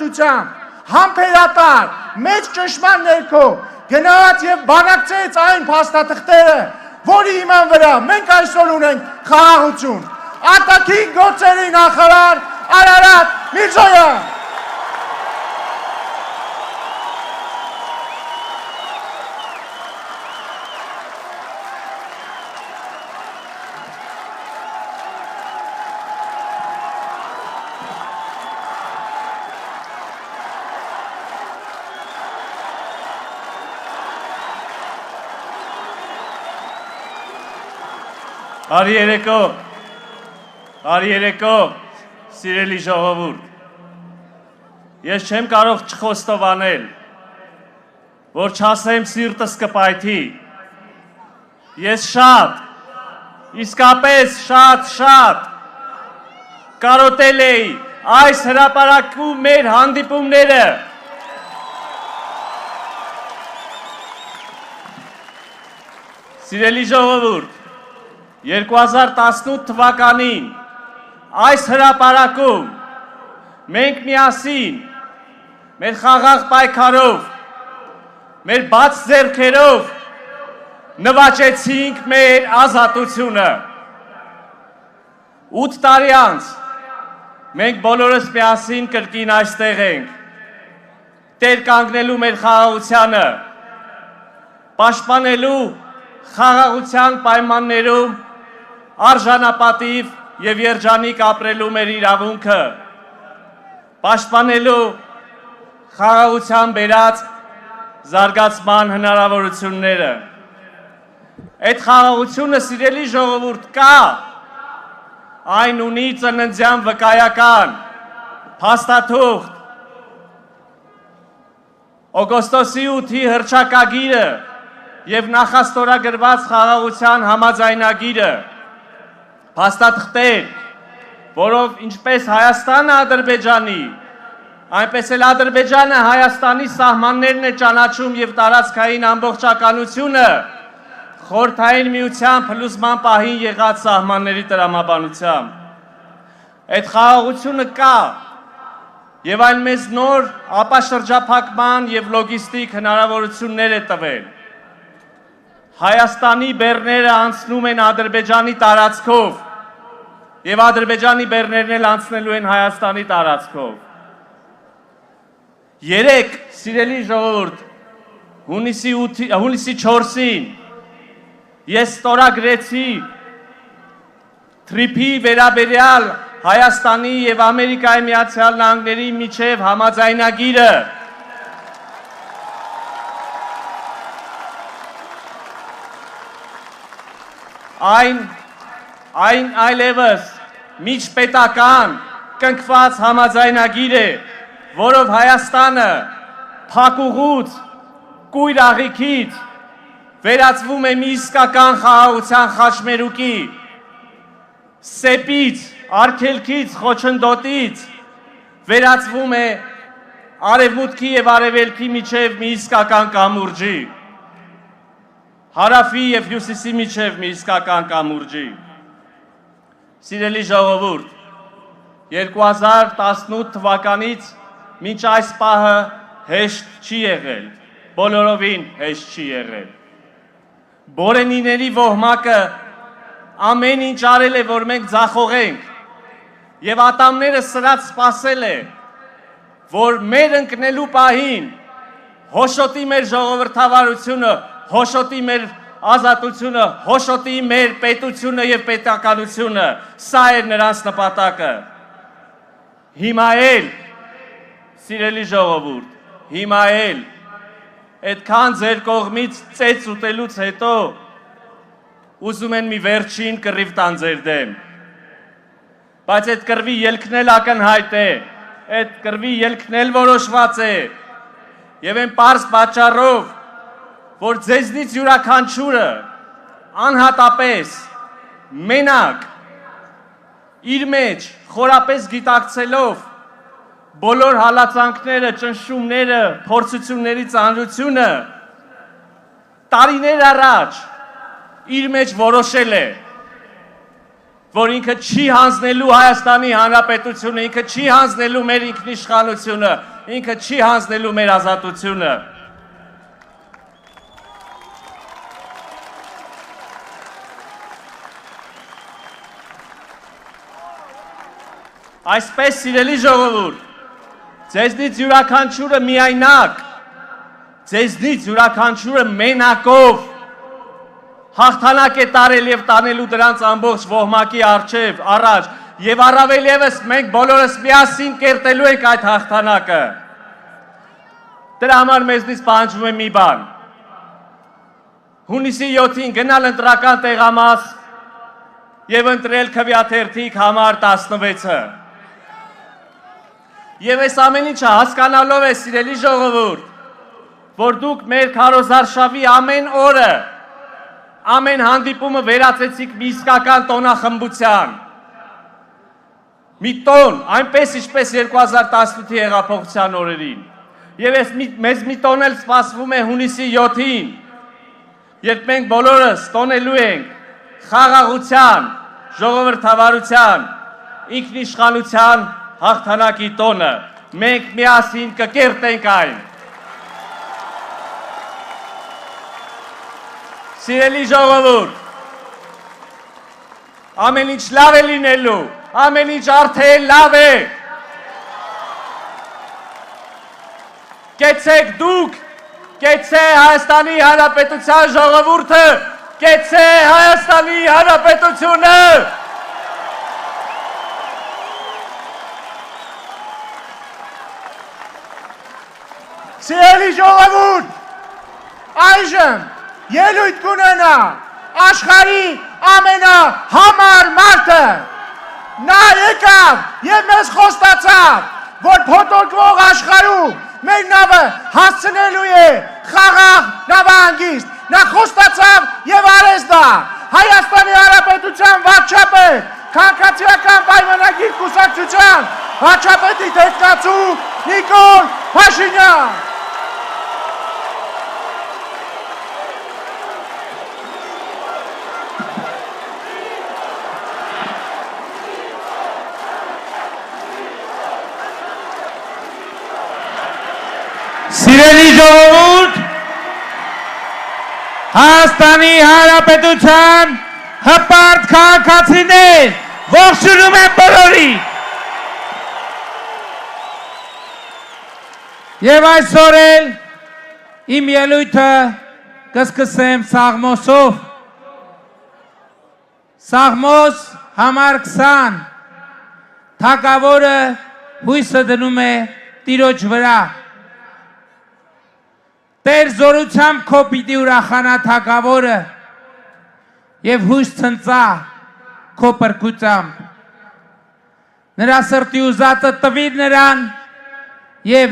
երաժշտությամբ, համբերատար, մեծ ճնշման ներքո գնաց եւ բանակցեց այն փաստաթղթերը, որի հիման վրա մենք այսօր ունենք խաղաղություն։ Արտաքին գործերի նախարար Արարատ Միրզոյան։ Արի երեկո, սիրելի ժողովուրդ, ես չեմ կարող չխոստովանել, որ չասեմ սիրտս կպայթի, ես շատ, իսկապես շատ կարոտել էի այս հրապարակում մեր հանդիպումները, սիրելի ժողովուրդ, 2018 թվականին այս հրապարակում մենք միասին մեր խաղաղ պայքարով, մեր բաց ձեռքերով նվաճեցինք մեր ազատությունը։ 8 տարի անց մենք բոլորս միասին կրկին այստեղ ենք, տեր կանգնելու մեր խաղաղությանը, պաշտպանելու խաղաղության պայմաններում արժանապատիվ և երջանիկ ապրելու մեր իրավունքը, պաշտպանելու խաղաղության բերած զարգացման հնարավորությունները։ Այդ խաղաղությունը, սիրելի ժողովուրդ, կա, այն ունի ծննդյան վկայական, փաստաթուղթ, օգոստոսի 8-ի հռչակագիրը և նախաստորագրված խաղաղության համաձայնագիրը, փաստաթղթեր, որով ինչպես Հայաստանը Ադրբեջանի, այնպես էլ Ադրբեջանը Հայաստանի սահմաններն է ճանաչում և տարածքային ամբողջականությունը Խորհրդային Միության փլուզման պահին եղած սահմանների տրամաբանությամբ։ Այդ խաղաղությունը կա և այն մեզ նոր ապաշրջափակման և լոգիստիկ հնարավորություններ է տվել։ Հայաստանի բեռները անցնում են Ադրբեջանի տարածքով և Ադրբեջանի բեռներն էլ անցնելու են Հայաստանի տարածքով։ Երեկ, սիրելի ժողովուրդ, հունիսի 4-ին ես ստորագրեցի թրիփի վերաբերյալ Հայաստանի և Ամերիկայի Միացյալ Նահանգների միջև համաձայնագիրը, այն այլևս միջպետական կնքված համաձայնագիր է, որով Հայաստանը փակուղուց, կույր աղիքից վերածվում է մի իսկական խաղաղության խաչմերուկի, սեպից, արգելքից, խոչընդոտից վերածվում է արևմուտքի և արևելքի միջև մի իսկական կամուրջի, հարավի և հյուսիսի միջև մի իսկական կամուրջի։ Սիրելի ժողովուրդ, 2018 թվականից մինչ այս պահը հեշտ չի եղել, բոլորովին հեշտ չի եղել։ Բորենիների ոհմակը ամեն ինչ արել է, որ մենք ձախողենք, և ատամները սրած սպասել է, որ մեր ընկնելու պահին հոշոտի մեր ժողովրդավարությունը, հոշոտի մեր ազատությունը, հոշոտի մեր պետությունը և պետականությունը, սա էր նրանց նպատակը։ Հիմա էլ, սիրելի ժողովուրդ, հիմա էլ, այդքան ձեր կողմից ծեծ ուտելուց հետո, ուզում են մի վերջին կռիվ տան ձեր դեմ, բայց այդ կռվի ելքն էլ ակնհայտ է, այդ կռվի ելքն էլ որոշված է, և այն պարզ պատճառով, որ ձեզնից յուրաքանչյուրը անհատապես, մենակ, իր մեջ խորապես գիտակցելով բոլոր հալածանքները, ճնշումները, փորձությունների ծանրությունը, տարիներ առաջ իր մեջ որոշել է, որ ինքը չի հանձնելու Հայաստանի Հանրապետությունը, ինքը չի հանձնելու մեր ինքնիշխանությունը, ինքը չի հանձնելու մեր ազատությունը։ Այսպես սիրելի ժողովուրդ, ձեզնից յուրաքանչյուրը միայնակ, ձեզնից յուրաքանչյուրը մենակով հաղթանակ է տարել և տանելու դրանց ամբողջ ոհմակի առաջ և առավել ևս մենք բոլորս միասին կերտելու ենք այդ հաղթանակը։ Դրա համար մեզնից պահանջվում է մի բան. հունիսի 7-ին գնալ ընտրական տեղամաս և ընտրել քվեաթերթիկ համար 16-ը։ Եվ այս ամեն ինչը հասկանալով է, սիրելի ժողովուրդ, որ դուք մեր քարոզարշավի ամեն օրը, ամեն հանդիպումը վերածեցիք մի իսկական տոնախմբության։ Մի տոն, այնպես ինչպես 2018-ի հեղափոխության օրերին։ Եվ մեզ մի տոն էլ սպասվում է հունիսի 7-ին, երբ մենք բոլորս տոնելու ենք խաղաղության, ժողովրդավարության, ինքնիշխանության հաղթանակի տոնը, մենք միասին կկերտենք այն։ Սիրելի ժողովուրդ, ամեն ինչ լավ է լինելու, ամեն ինչ արդեն լավ է։ Կեցեք դուք, կեցե Հայաստանի Հանրապետության ժողովուրդը, կեցե Հայաստանի Հանրապետությունը։ Սիրելի ժողովուրդ, այժմ ելույթ կունենա աշխարհի ամենահամար մարդը։ Նա եկավ և մեզ խոստացավ, որ փոթորկվող աշխարհում մեր նավը հասցնելու է խաղաղ նավահանգիստ։ Նա խոստացավ և արեց դա։ Հայաստանի Հանրապետության վարչապետ, քաղաքացիական պայմանագիր կուսակցության վարչապետի դեսպանատու Նիկոլ Փաշինյան։ Սիրելի ժողովուրդ, Հայաստանի Հանրապետության հպարտ քաղաքացիներ, ողջունում եմ բոլորին։ Եվ այսօր էլ իմ ելույթը կսկսեմ Սաղմոսով։ Սաղմոս համար 20 թագավորը հույսը դնում է Տիրոջ վրա։ Տեր զորությամբ քո պիտի ուրախանա թագավորը և հույս ցնծա քո պրկությամբ։ Նրա սրտի ուզածը տվիր նրան և